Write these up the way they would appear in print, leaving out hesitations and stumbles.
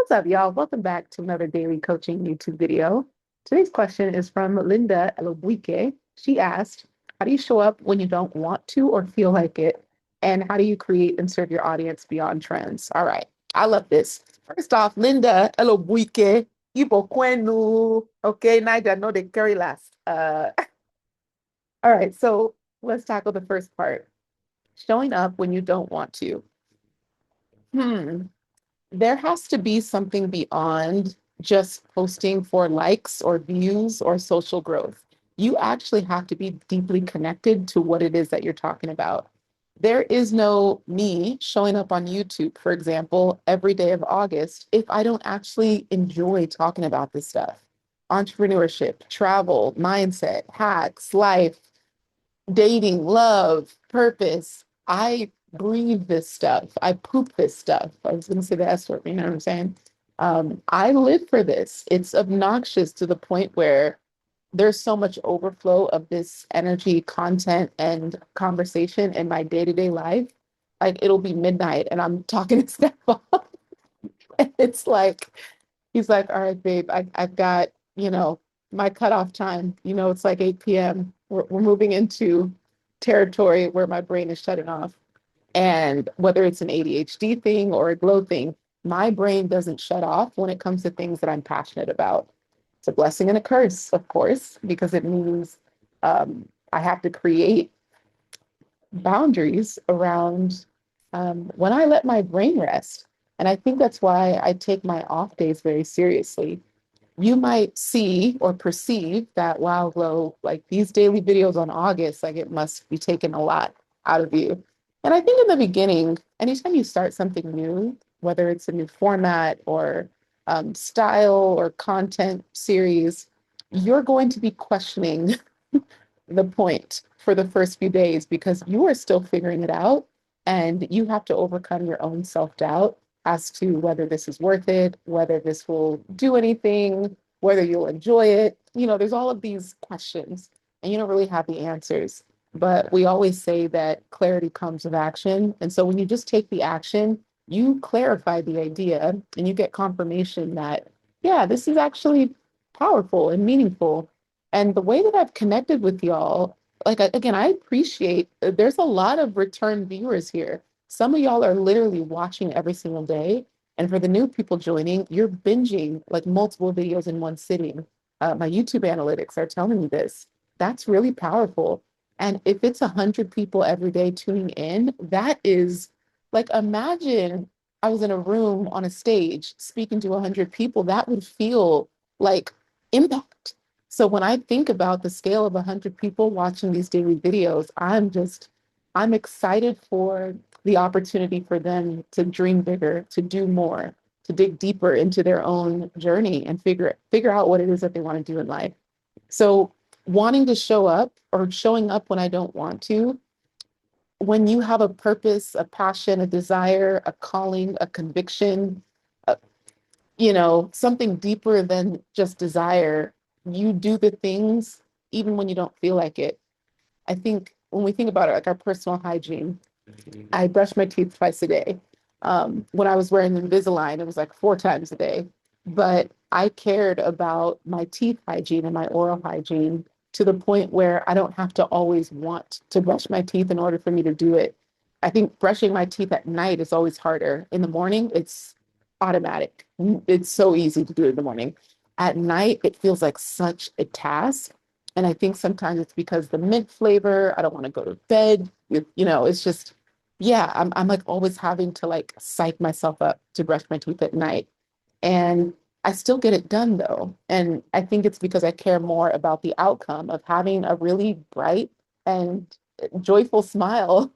What's up, y'all? Welcome back to another daily coaching YouTube video. Today's question is from Linda Elobuike. She asked, how do you show up when you don't want to or feel like it? And how do you create and serve your audience beyond trends? All right. I love this. First off, Linda Elobuike, Ibo Kwenu. Okay, Niger, no, they carry last. All right. So let's tackle the first part. Showing up when you don't want to. Hmm. There has to be something beyond just posting for likes or views or social growth. You actually have to be deeply connected to what it is that you're talking about. There is no me showing up on YouTube, for example, every day of August if I don't actually enjoy talking about this stuff. Entrepreneurship, travel, mindset, hacks, life, dating, love, purpose. I breathe this stuff. I poop this stuff. I was going to say the S word, you know what I'm saying? I live for this. It's obnoxious to the point where there's so much overflow of this energy, content, and conversation in my day-to-day life. Like it'll be midnight and I'm talking to Steph. It's like, he's like, all right, babe, I've got, my cutoff time. It's like 8 p.m. We're moving into territory where my brain is shutting off. And whether it's an ADHD thing or a glow thing, my brain doesn't shut off when it comes to things that I'm passionate about. It's a blessing and a curse, of course, because it means I have to create boundaries around when I let my brain rest. And I think that's why I take my off days very seriously. You might see or perceive that, wow, Glow, like these daily videos on August, like it must be taking a lot out of you. And I think in the beginning, anytime you start something new, whether it's a new format or style or content series, you're going to be questioning the point for the first few days because you are still figuring it out and you have to overcome your own self-doubt as to whether this is worth it, whether this will do anything, whether you'll enjoy it. There's all of these questions and you don't really have the answers. But we always say that clarity comes with action. And so when you just take the action, you clarify the idea and you get confirmation that, yeah, this is actually powerful and meaningful. And the way that I've connected with y'all, like, again, I appreciate there's a lot of return viewers here. Some of y'all are literally watching every single day. And for the new people joining, you're binging like multiple videos in one sitting. My YouTube analytics are telling me this. That's really powerful. And if it's 100 people every day tuning in, that is like, imagine I was in a room on a stage speaking to 100 people, that would feel like impact. So when I think about the scale of 100 people watching these daily videos, I'm excited for the opportunity for them to dream bigger, to do more, to dig deeper into their own journey and figure out what it is that they want to do in life. So wanting to show up or showing up when I don't want to, when you have a purpose, a passion, a desire, a calling, a conviction, something deeper than just desire, you do the things even when you don't feel like it. I think when we think about it, like our personal hygiene, I brush my teeth twice a day. When I was wearing Invisalign, it was like 4 times a day. But I cared about my teeth hygiene and my oral hygiene to the point where I don't have to always want to brush my teeth in order for me to do it. I think brushing my teeth at night is always harder. In the morning, it's automatic. It's so easy to do in the morning. At night, it feels like such a task. And I think sometimes it's because the mint flavor, I don't want to go to bed. It's just, yeah, I'm like always having to like psych myself up to brush my teeth at night. And I still get it done though. And I think it's because I care more about the outcome of having a really bright and joyful smile.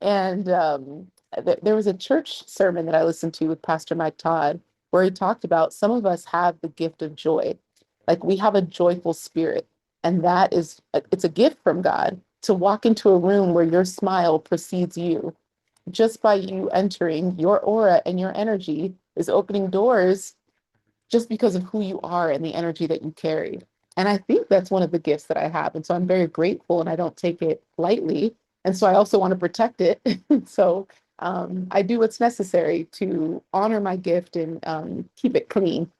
And there was a church sermon that I listened to with Pastor Mike Todd where he talked about some of us have the gift of joy. Like we have a joyful spirit. And it's a gift from God to walk into a room where your smile precedes you. Just by you entering, your aura and your energy is opening doors just because of who you are and the energy that you carry. And I think that's one of the gifts that I have. And so I'm very grateful and I don't take it lightly. And so I also want to protect it. So I do what's necessary to honor my gift and keep it clean.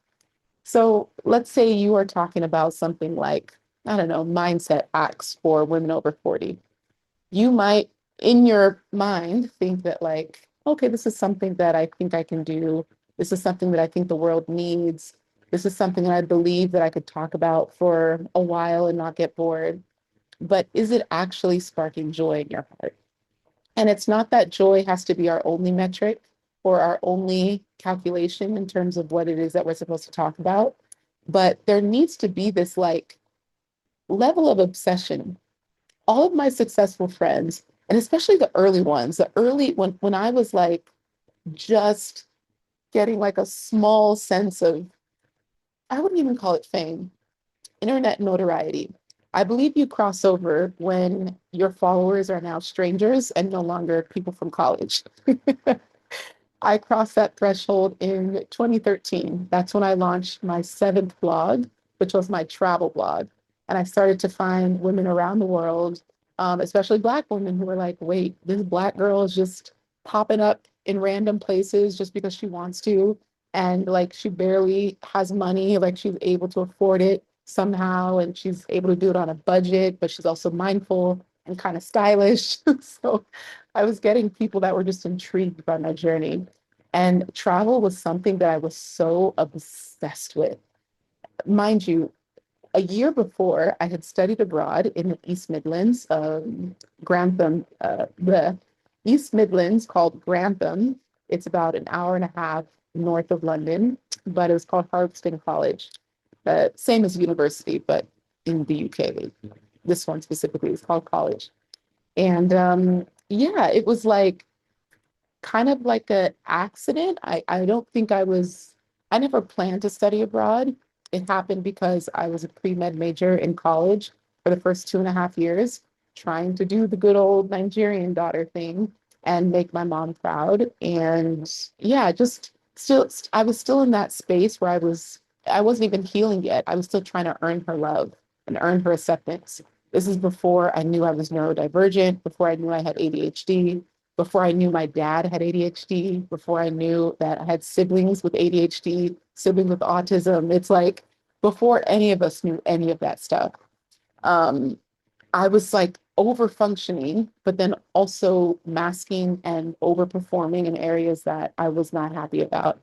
So let's say you are talking about something like, I don't know, mindset hacks for women over 40. You might, in your mind, think that, like, okay, this is something that I think I can do. This is something that I think the world needs. This is something that I believe that I could talk about for a while and not get bored. But is it actually sparking joy in your heart? And it's not that joy has to be our only metric or our only calculation in terms of what it is that we're supposed to talk about. But there needs to be this like level of obsession. All of my successful friends, and especially the early ones, the early when I was like just getting like a small sense of, I wouldn't even call it fame, internet notoriety. I believe you cross over when your followers are now strangers and no longer people from college. I crossed that threshold in 2013. That's when I launched my seventh blog, which was my travel blog. And I started to find women around the world, especially Black women, who were like, wait, this Black girl is just popping up in random places just because she wants to. And like she barely has money, like she's able to afford it somehow. And she's able to do it on a budget, but she's also mindful and kind of stylish. So I was getting people that were just intrigued by my journey. And travel was something that I was so obsessed with. Mind you, a year before, I had studied abroad in the East Midlands, Grantham, the East Midlands called Grantham. It's about an hour and a half north of London, but it was called Harleston College. Same as university, but in the UK. This one specifically is called college. And yeah, it was like kind of like an accident. I don't think I never planned to study abroad. It happened because I was a pre-med major in college for the first 2.5 years, trying to do the good old Nigerian daughter thing and make my mom proud. And yeah, just still, I was still in that space where I wasn't even healing yet. I was still trying to earn her love and earn her acceptance. This is before I knew I was neurodivergent, before I knew I had ADHD, before I knew my dad had ADHD, before I knew that I had siblings with ADHD, siblings with autism. It's like before any of us knew any of that stuff. Um, I was like over functioning, but then also masking and overperforming in areas that I was not happy about.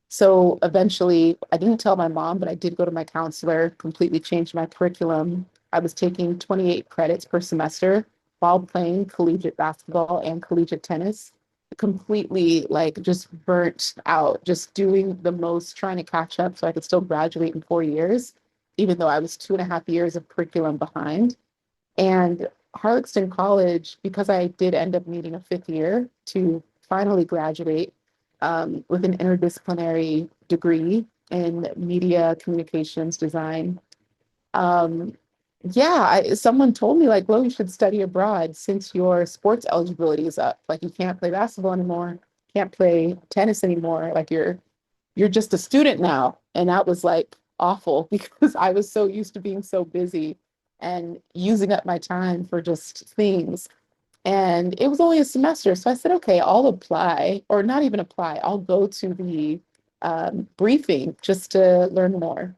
So eventually, I didn't tell my mom, but I did go to my counselor, completely changed my curriculum. I was taking 28 credits per semester while playing collegiate basketball and collegiate tennis. Completely like just burnt out, just doing the most, trying to catch up so I could still graduate in 4 years, even though I was 2.5 years of curriculum behind. And Harlaxton College, because I did end up needing a fifth year to finally graduate with an interdisciplinary degree in media communications design. Um, yeah, someone told me like, well, you should study abroad since your sports eligibility is up. Like you can't play basketball anymore, can't play tennis anymore. Like you're just a student now. And that was like awful because I was so used to being so busy and using up my time for just things. And it was only a semester. So I said, okay, I'll apply, or not even apply, I'll go to the briefing just to learn more.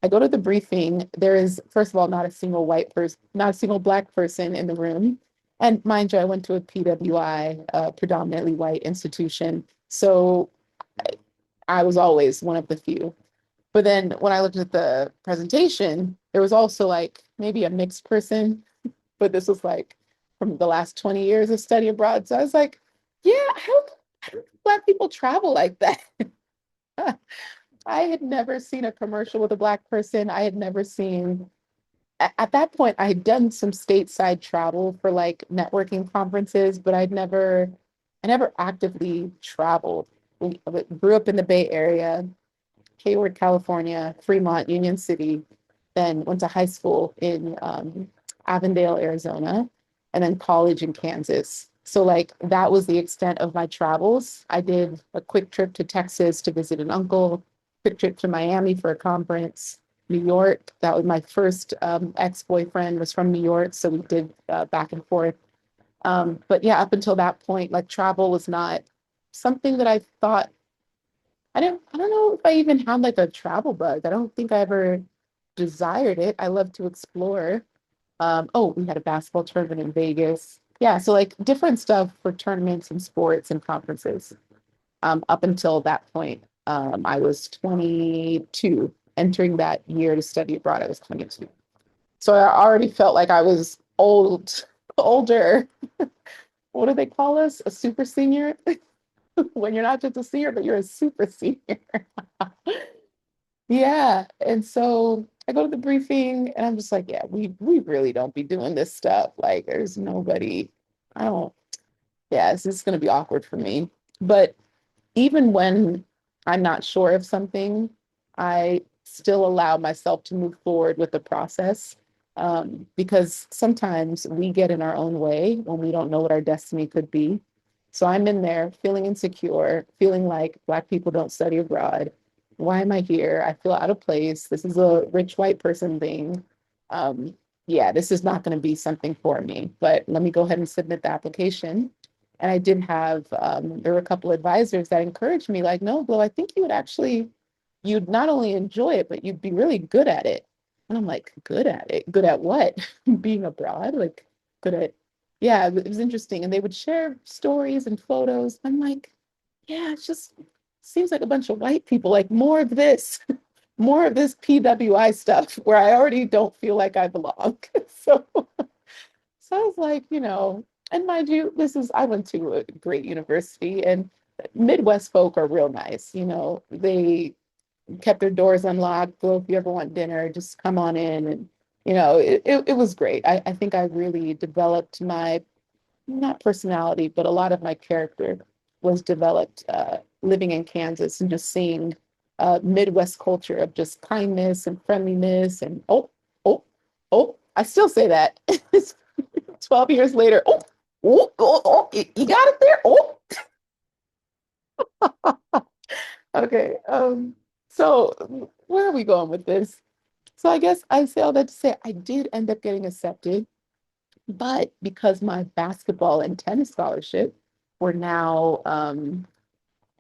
I go to the briefing. There is, first of all, not a single white person, not a single Black person in the room. And mind you, I went to a PWI, predominantly white institution. So I was always one of the few. But then when I looked at the presentation, there was also like maybe a mixed person, but this was like from the last 20 years of study abroad. So I was like, yeah, how do Black people travel like that? I had never seen a commercial with a Black person. I had never seen, at that point, I had done some stateside travel for like networking conferences, but I never actively traveled. I grew up in the Bay Area, Hayward, California, Fremont, Union City, then went to high school in Avondale, Arizona, and then college in Kansas. So like that was the extent of my travels. I did a quick trip to Texas to visit an uncle, quick trip to Miami for a conference, New York. That was my first ex-boyfriend was from New York, so we did back and forth. But yeah, up until that point, like travel was not something that I thought I don't know if I even had like a travel bug. I don't think I ever desired it. I love to explore. Oh, we had a basketball tournament in Vegas. Yeah, so like different stuff for tournaments and sports and conferences. Up until that point, I was 22. Entering that year to study abroad, I was 22. So I already felt like I was old, older. What do they call us? A super senior? When you're not just a senior, but you're a super senior. Yeah. And so I go to the briefing and I'm just like, yeah, we really don't be doing this stuff. Like there's nobody, I don't, yeah, it's just gonna be awkward for me. But even when I'm not sure of something, I still allow myself to move forward with the process. Because sometimes we get in our own way when we don't know what our destiny could be. So I'm in there feeling insecure, feeling like Black people don't study abroad. Why am I here? I feel out of place. This is a rich white person thing. Um, yeah, this is not going to be something for me, but let me go ahead and submit the application. And I did have, there were a couple advisors that encouraged me, like, no, Blow, I think you would actually, you'd not only enjoy it, but you'd be really good at it. And I'm like, good at it? Good at what? Being abroad? Like, good at, yeah, it was interesting. And they would share stories and photos. I'm like, yeah, it just seems like a bunch of white people, like more of this, more of this PWI stuff where I already don't feel like I belong. So so I was like, and mind you, I went to a great university and Midwest folk are real nice. They kept their doors unlocked. So if you ever want dinner, just come on in. And, it was great. I think I really developed my, not personality, but a lot of my character was developed living in Kansas and just seeing Midwest culture of just kindness and friendliness. And oh, I still say that. 12 years later. You got it there. Oh, okay. So where are we going with this? So I guess I say all that to say I did end up getting accepted, but because my basketball and tennis scholarship were now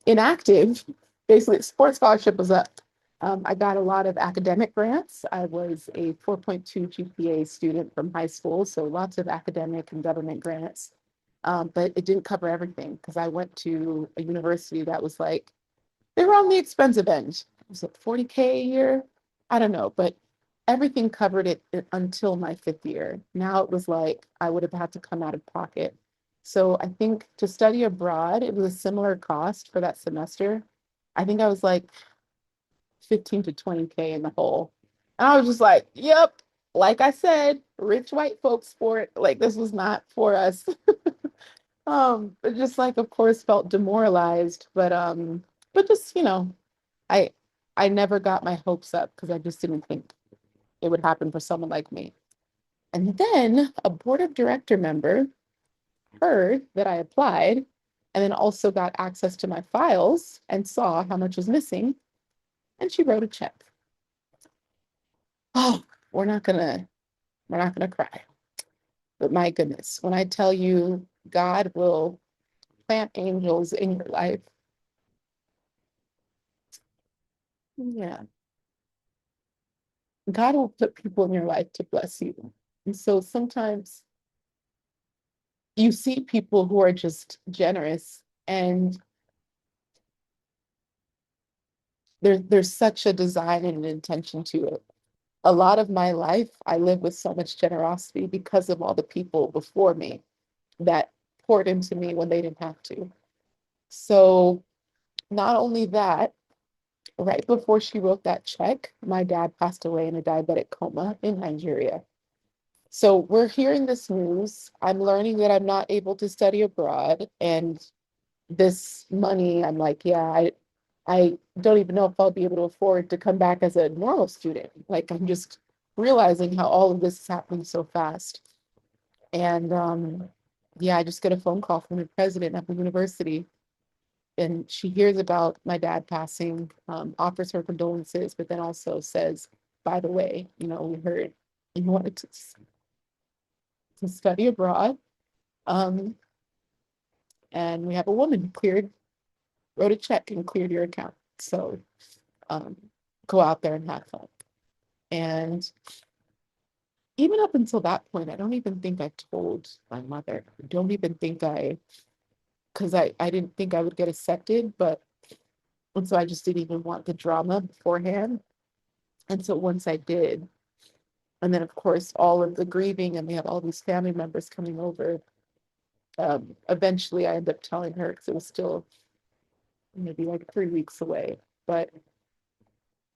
inactive, basically sports scholarship was up. I got a lot of academic grants. I was a 4.2 GPA student from high school, so lots of academic and government grants. But it didn't cover everything because I went to a university that was like, they were on the expensive end. Was it 40K a year? I don't know, but everything covered it until my fifth year. Now it was like I would have had to come out of pocket. So I think to study abroad, it was a similar cost for that semester. I think I was like 15 to 20K in the hole. And I was just like, yep, like I said, rich white folks sport. Like this was not for us. But just like of course felt demoralized, but just, I I never got my hopes up because I just didn't think it would happen for someone like me. And then a board of director member heard that I applied and then also got access to my files and saw how much was missing. And she wrote a check. Oh, we're not gonna, we're not gonna cry. But my goodness, when I tell you God will plant angels in your life, yeah, God will put people in your life to bless you. And so sometimes you see people who are just generous and there's such a design and an intention to it. A lot of my life, I live with so much generosity because of all the people before me that poured into me when they didn't have to. So not only that, right before she wrote that check, my dad passed away in a diabetic coma in Nigeria. So we're hearing this news. I'm learning that I'm not able to study abroad. And this money, I'm like, yeah, I don't even know if I'll be able to afford to come back as a normal student. Like I'm just realizing how all of this is happening so fast. And yeah, I just get a phone call from the president of the university, and she hears about my dad passing, offers her condolences, but then also says, by the way, we heard you wanted to study abroad. Um, and we have a woman cleared, wrote a check and cleared your account. So um, go out there and have fun. And even up until that point, I don't even think I told my mother. I don't even think because I didn't think I would get accepted, but and so I just didn't even want the drama beforehand. And so once I did, and then of course all of the grieving, and we have all these family members coming over. Eventually, I ended up telling her because it was still maybe like 3 weeks away. But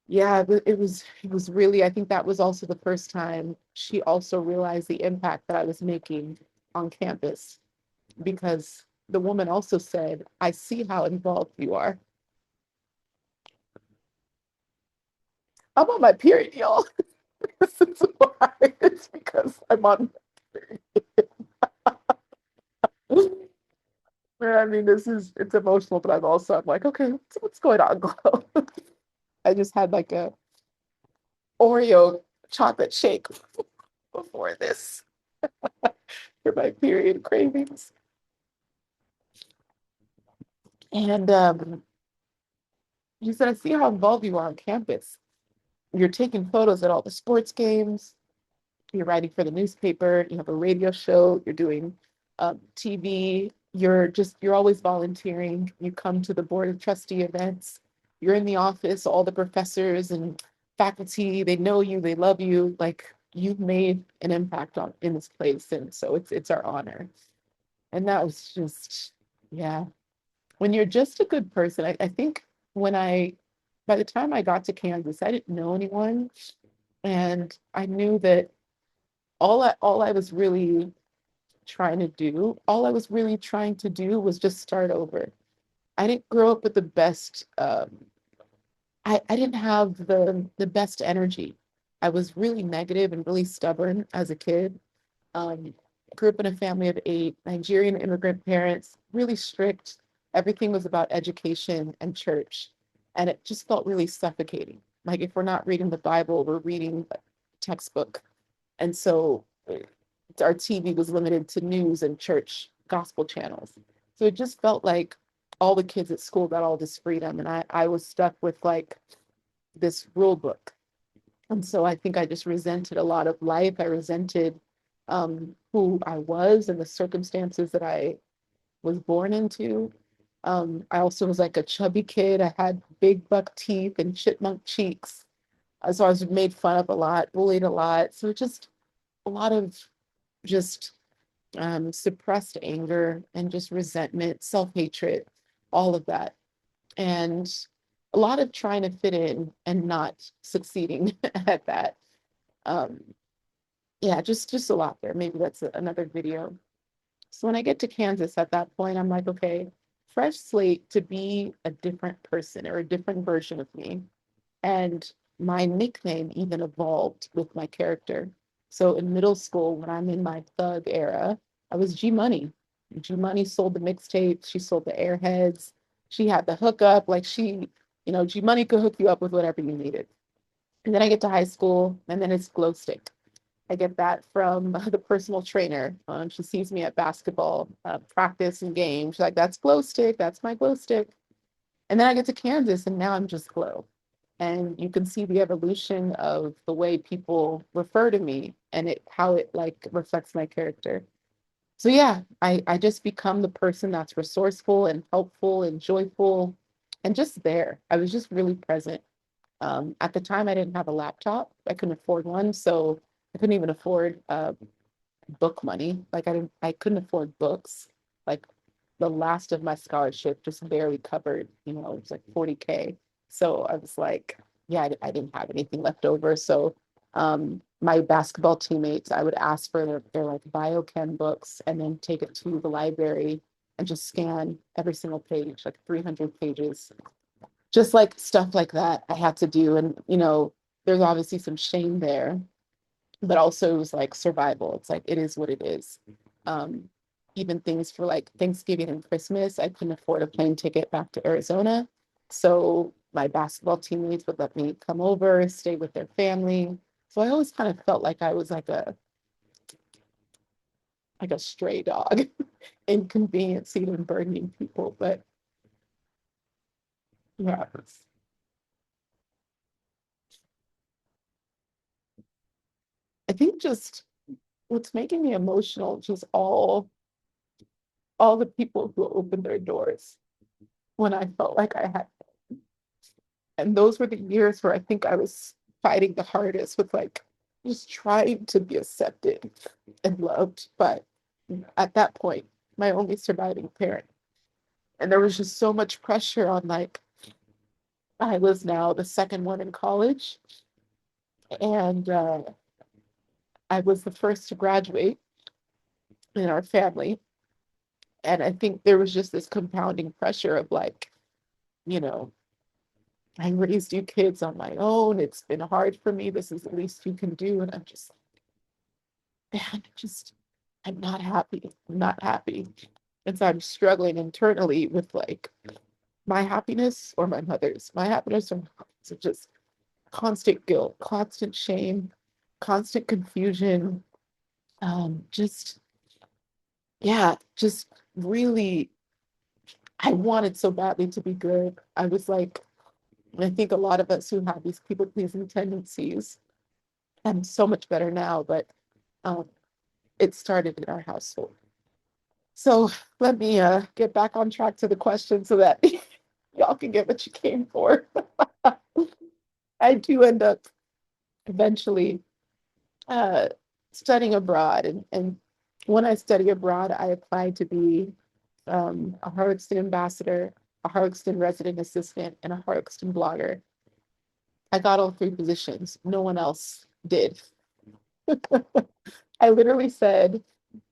yeah, it was really. I think that was also the first time she also realized the impact that I was making on campus because the woman also said, "I see how involved you are." I'm on my period, y'all. This is why. It's because I'm on my period. I mean, it's emotional, but I'm like, okay, what's going on, Glow? I just had like a Oreo chocolate shake before this for my period cravings. And she said, I see how involved you are on campus. You're taking photos at all the sports games, you're writing for the newspaper, you have a radio show, you're doing TV, you're always volunteering. You come to the board of trustee events, you're in the office, all the professors and faculty, they know you, they love you, like you've made an impact on in this place. And so it's our honor. And that was just, yeah. When you're just a good person, I think when by the time I got to Kansas, I didn't know anyone. And I knew that all I was really trying to do was just start over. I didn't grow up with the best I didn't have the best energy. I was really negative and really stubborn as a kid. Um, Grew up in a family of 8, Nigerian immigrant parents, really strict. Everything was about education and church. And it just felt really suffocating. Like if we're not reading the Bible, we're reading a textbook. And so our TV was limited to news and church gospel channels. So it just felt like all the kids at school got all this freedom. And I was stuck with like this rule book. And so I think I just resented a lot of life. I resented who I was and the circumstances that I was born into. I also was like a chubby kid. I had big buck teeth and chipmunk cheeks. So I was made fun of a lot, bullied a lot. So just a lot of just suppressed anger and just resentment, self-hatred, all of that. And a lot of trying to fit in and not succeeding at that. Um, yeah, just a lot there. Maybe that's another video. So when I get to Kansas at that point, I'm like, okay, fresh slate to be a different person or a different version of me. And my nickname even evolved with my character. So in middle school, when I'm in my thug era, I was G Money. G Money sold the mixtapes, she sold the airheads, she had the hookup, like G Money could hook you up with whatever you needed. And then I get to high school, and then it's glow stick. I get that from the personal trainer. She sees me at basketball practice and game. She's like, "That's glow stick. That's my glow stick." And then I get to Kansas, and now I'm just glow. And you can see the evolution of the way people refer to me and how it like reflects my character. So yeah, I just become the person that's resourceful and helpful and joyful and just there. I was just really present. At the time, I didn't have a laptop. I couldn't afford one, so I couldn't even afford book money. Like I couldn't afford books. Like the last of my scholarship just barely covered, it was like 40K. So I was like, yeah, I didn't have anything left over. So my basketball teammates, I would ask for their like biochem books and then take it to the library and just scan every single page, like 300 pages, just like stuff like that I had to do. And, there's obviously some shame there, but also it was like survival. It's like it is what it is. Um, Even things for like Thanksgiving and Christmas, I couldn't afford a plane ticket back to Arizona. So my basketball teammates would let me come over, stay with their family. So I always kind of felt like I was like like a stray dog, inconveniencing and burdening people. But yeah, I think just what's making me emotional, just all the people who opened their doors when I felt like I had. And those were the years where I think I was fighting the hardest with like just trying to be accepted and loved. But at that point, my only surviving parent. And there was just so much pressure on like I was now the second one in college, and I was the first to graduate in our family. And I think there was just this compounding pressure of like, you know, I raised you kids on my own. It's been hard for me. This is the least you can do. And I'm just, man, I'm not happy. I'm not happy. And so I'm struggling internally with like my happiness or my mother's, my happiness or my mother's. So just constant guilt, constant shame, constant confusion. Just, yeah, just really, I wanted so badly to be good. I was like, I think a lot of us who have these people pleasing tendencies, I'm so much better now, but um, it started in our household. So let me get back on track to the question so that y'all can get what you came for. I do end up eventually uh, studying abroad, and when I study abroad, I applied to be a Harveston ambassador, a Harveston resident assistant, and a Harveston blogger. I got all three positions. No one else did. I literally said,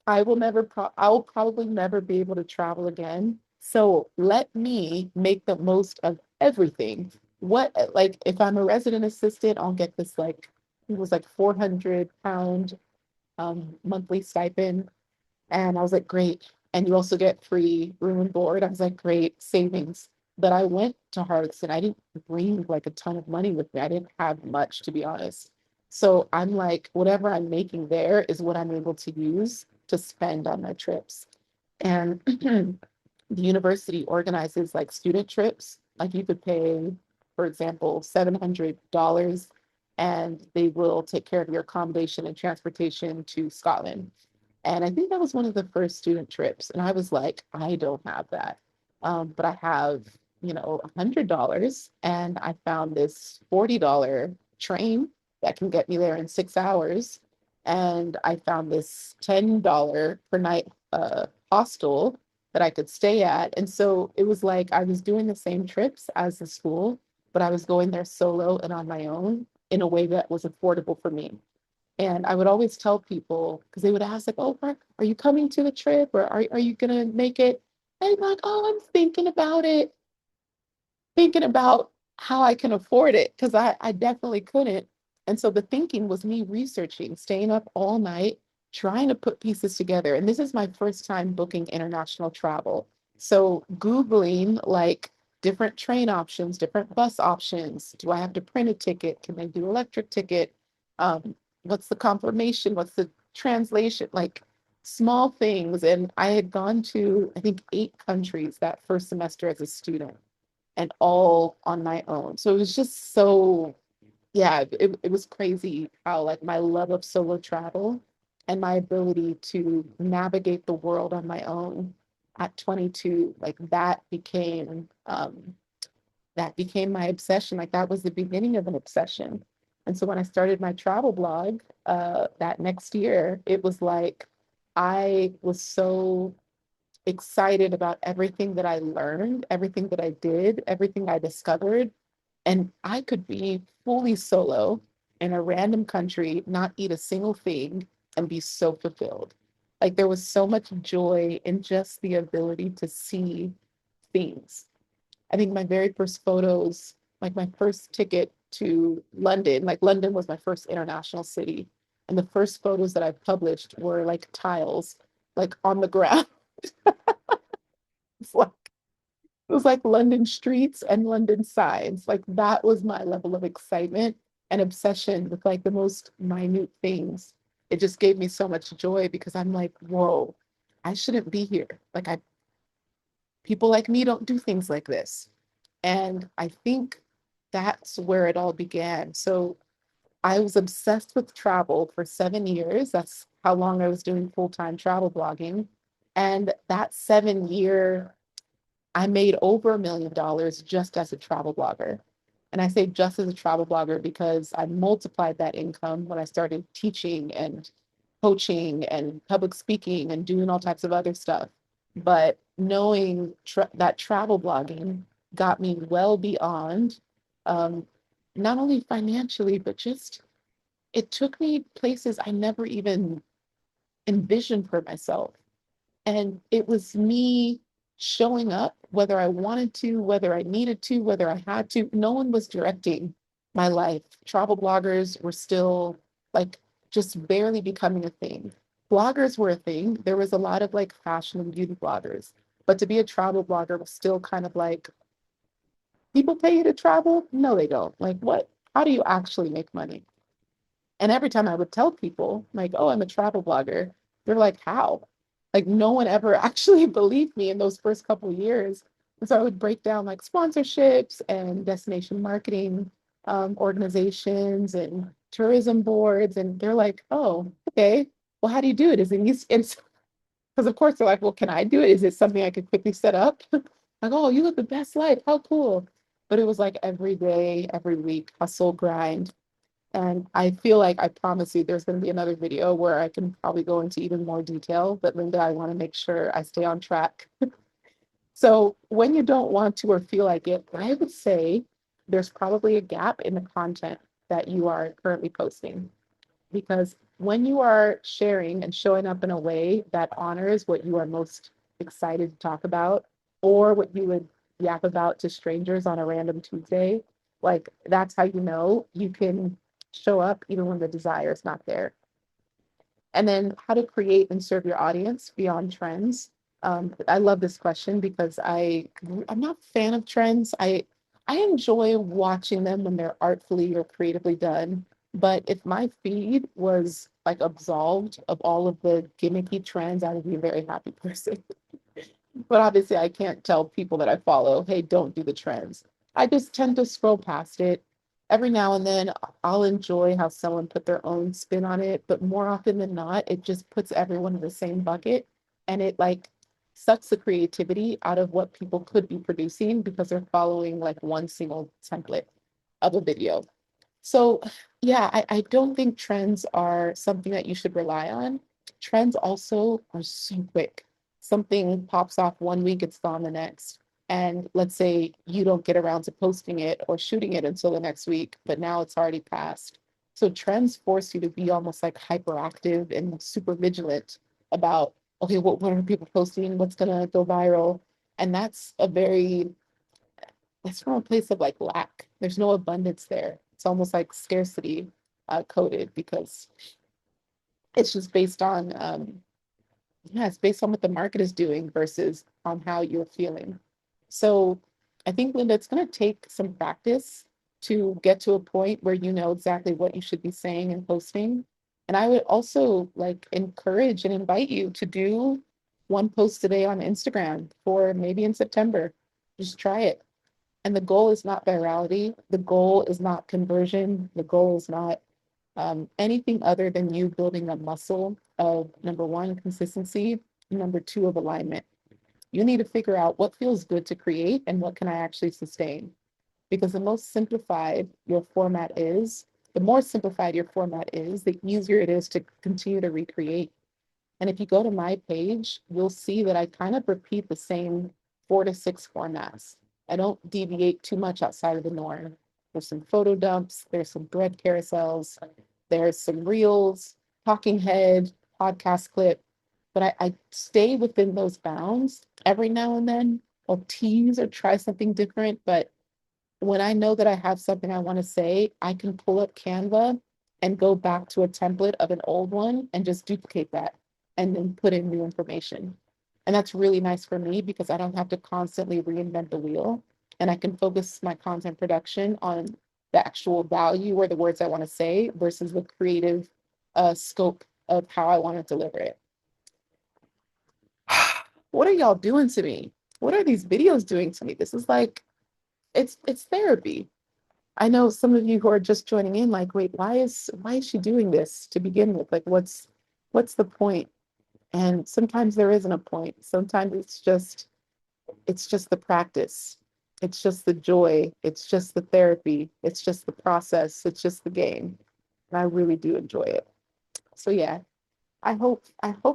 I will probably never be able to travel again. So let me make the most of everything. What, like, if I'm a resident assistant, I'll get this, like, it was like 400 pound monthly stipend. And I was like, great. And you also get free room and board. I was like, great savings. But I went to Hearts and I didn't bring like a ton of money with me. I didn't have much, to be honest. So I'm like, whatever I'm making there is what I'm able to use to spend on my trips. And the university organizes like student trips. Like you could pay, for example, $700 and they will take care of your accommodation and transportation to Scotland. And I think that was one of the first student trips. And I was like, I don't have that. But I have, $100. And I found this $40 train that can get me there in 6 hours. And I found this $10 per night hostel that I could stay at. And so it was like I was doing the same trips as the school, but I was going there solo and on my own in a way that was affordable for me. And I would always tell people, because they would ask, like, oh, are you coming to the trip or are you going to make it? And I'm like, oh, I'm thinking about it, thinking about how I can afford it, because I definitely couldn't. And so the thinking was me researching, staying up all night, trying to put pieces together. And this is my first time booking international travel. So Googling like different train options, different bus options. Do I have to print a ticket? Can I do electric ticket? What's the confirmation? What's the translation? Like small things. And I had gone to, I think, 8 countries that first semester as a student and all on my own. So it was just so, yeah, it was crazy how like my love of solo travel and my ability to navigate the world on my own at 22, like that became my obsession. Like that was the beginning of an obsession. And so when I started my travel blog that next year, it was like I was so excited about everything that I learned, everything that I did, everything I discovered. And I could be fully solo in a random country, not eat a single thing, and be so fulfilled. Like there was so much joy in just the ability to see things. I think my very first photos, like my first ticket to London, like London was my first international city. And the first photos that I published were like tiles, like on the ground. It's like it was like London streets and London signs. Like that was my level of excitement and obsession with like the most minute things. it just gave me so much joy because I'm like, whoa, I shouldn't be here. Like I people like me don't do things like this. And I think that's where it all began. So I was obsessed with travel for 7 years. That's how long I was doing full-time travel blogging. And that 7 year, I made over $1 million just as a travel blogger. And I say just as a travel blogger because I multiplied that income when I started teaching and coaching and public speaking and doing all types of other stuff. But knowing that travel blogging got me well beyond, um, not only financially, but just it took me places I never even envisioned for myself. And it was me showing up, whether I wanted to, whether I needed to, whether I had to. No one was directing my life. Travel bloggers were still like just barely becoming a thing. Bloggers were a thing. There was a lot of like fashion and beauty bloggers. But to be a travel blogger was still kind of like, people pay you to travel? No, they don't. Like, what? How do you actually make money? And every time I would tell people, like, oh, I'm a travel blogger, they're like, how? Like, no one ever actually believed me in those first couple of years. And so I would break down like sponsorships and destination marketing organizations and tourism boards. And they're like, oh, okay. Well, how do you do it? Is it easy? And because, of course, they're like, well, can I do it? Is it something I could quickly set up? Like, oh, you live the best life. How cool. But it was like every day, every week, hustle, grind, and I feel like I promise you there's going to be another video where I can probably go into even more detail. But Linda, I want to make sure I stay on track. So when you don't want to or feel like it, I would say there's probably a gap in the content that you are currently posting. Because when you are sharing and showing up in a way that honors what you are most excited to talk about, or what you would yap about to strangers on a random Tuesday, like that's how you know you can show up even when the desire is not there. And then how to create and serve your audience beyond trends. I love this question because I'm not a fan of trends. I enjoy watching them when they're artfully or creatively done. But if my feed was like absolved of all of the gimmicky trends, I would be a very happy person. But obviously, I can't tell people that I follow, hey, don't do the trends. I just tend to scroll past it. Every now and then, I'll enjoy how someone put their own spin on it, but more often than not, it just puts everyone in the same bucket and it like sucks the creativity out of what people could be producing because they're following like one single template of a video. So, yeah, I don't think trends are something that you should rely on. Trends also are so quick. Something pops off one week, it's gone the next. And let's say you don't get around to posting it or shooting it until the next week, but now it's already passed. So trends force you to be almost like hyperactive and super vigilant about, okay, what are people posting? What's gonna go viral? And that's from a place of like lack. There's no abundance there. It's almost like scarcity coded because it's just based on yeah, it's based on what the market is doing versus on how you're feeling. So I think, Linda, it's going to take some practice to get to a point where you know exactly what you should be saying and posting. And I would also like encourage and invite you to do one post a day on Instagram for maybe in September. Just try it. And the goal is not virality. The goal is not conversion. The goal is not anything other than you building a muscle of number one, consistency, number two, of alignment. You need to figure out what feels good to create and what can I actually sustain. Because the most simplified your format is, the more simplified your format is, the easier it is to continue to recreate. And if you go to my page, you'll see that I kind of repeat the same 4 to 6 formats. I don't deviate too much outside of the norm. There's some photo dumps, there's some bread carousels, there's some reels, talking head, podcast clip, but I stay within those bounds. Every now and then I'll tease or try something different, but when I know that I have something I want to say, I can pull up Canva and go back to a template of an old one and just duplicate that and then put in new information. And that's really nice for me because I don't have to constantly reinvent the wheel and I can focus my content production on the actual value or the words I want to say versus the creative scope of how I want to deliver it. What are y'all doing to me? What are these videos doing to me? This is like, it's therapy. I know some of you who are just joining in, like, wait, why is she doing this to begin with? Like, what's the point? And sometimes there isn't a point. Sometimes it's just the practice. It's just the joy. It's just the therapy. It's just the process. It's just the game. And I really do enjoy it. So yeah, I hope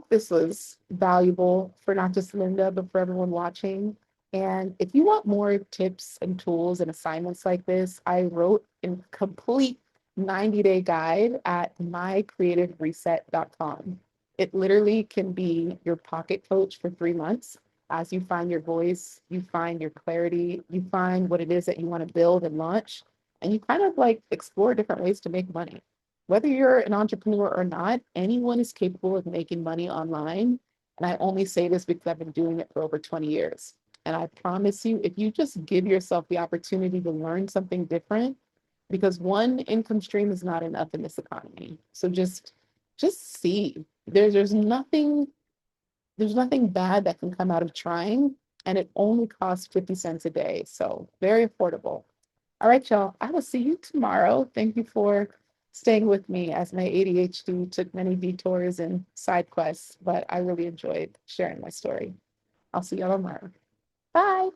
this was valuable for not just Linda, but for everyone watching. And if you want more tips and tools and assignments like this, I wrote a complete 90-day guide at mycreativereset.com. It literally can be your pocket coach for 3 months as you find your voice, you find your clarity, you find what it is that you want to build and launch, and you kind of like explore different ways to make money. Whether you're an entrepreneur or not, anyone is capable of making money online. And I only say this because I've been doing it for over 20 years. And I promise you, if you just give yourself the opportunity to learn something different, because one income stream is not enough in this economy. So just see. There's nothing bad that can come out of trying. And it only costs 50 cents a day. So very affordable. All right, y'all. I will see you tomorrow. Thank you for staying with me as my ADHD took many detours and side quests, but I really enjoyed sharing my story. I'll see y'all tomorrow. Bye.